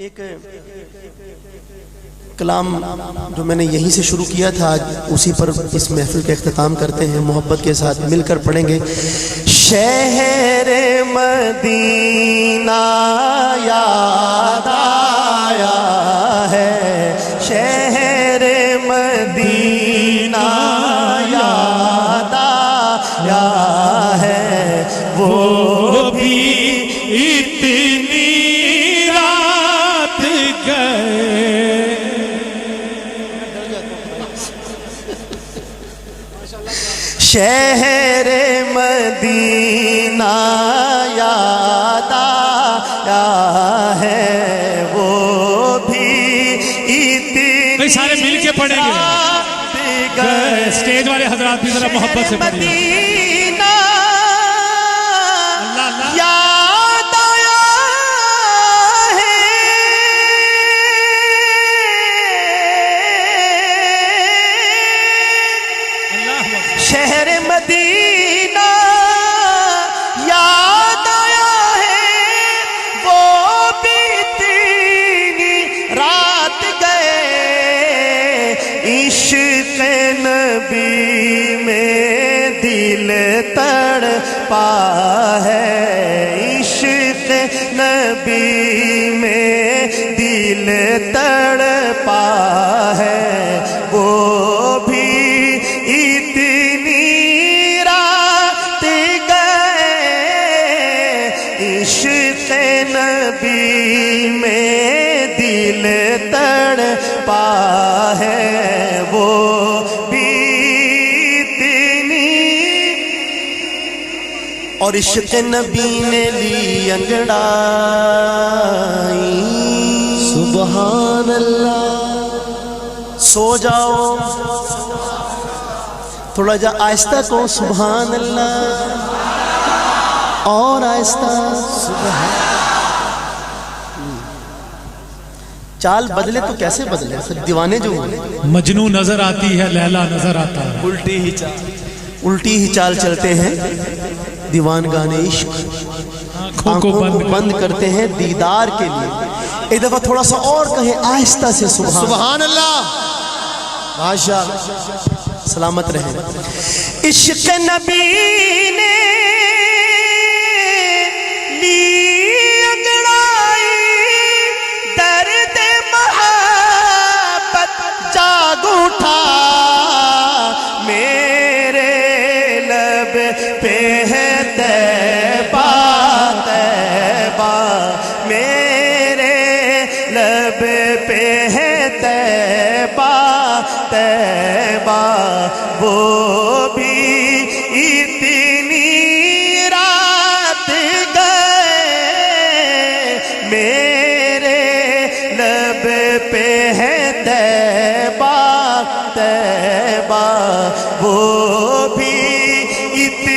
ایک کلام جو میں نے یہیں سے شروع کیا تھا آج اسی پر اس محفل کا اختتام کرتے ہیں، محبت کے ساتھ مل کر پڑھیں گے۔ شہر مدینہ یاد آیا ہے، شہر مدینہ یاد آیا ہے، وہ بھی اتنی رات گئے۔ شہر مدینہ یاد آیا ہے، وہ بھی اتنی سارے مل کے پڑھیں گے، اسٹیج والے حضرات بھی ذرا محبت سے پڑھیں گے۔ شہر مدینہ یاد آیا ہے، وہ بیتی رات گئے، عشق نبی میں دل تڑپا ہے، عشق نبی میں دل تڑپا ہے، وہ بھی نبی میں دل تڑپا ہے، وہ بھی اتنی۔ اور عشق نبی نے لی انگڑائی، سبحان اللہ۔ سو جاؤ، تھوڑا جا آہستہ کو سبحان اللہ، اور آہستہ سبحان۔ چال بدلے تو کیسے بدلے؟ سب دیوانے جو ہوئے، مجنوں نظر آتی ہے، لیلا نظر آتا ہے، الٹی ہی چال چلتے ہیں دیوان گانے عشق، آنکھوں کو بند کرتے ہیں دیدار کے لیے۔ ایک دفعہ تھوڑا سا اور کہیں آہستہ سے سبحان اللہ، ماشاءاللہ، سلامت رہیں۔ عشق نبی نے اٹھا میرے لب پہ ہے طیبہ طیبہ، میرے لب پہ ہے طیبہ طیبہ، وہ بھی اتنی رات گئے، میرے لب پہ ہے طیبہ طیبہ، وہ بھی اتنی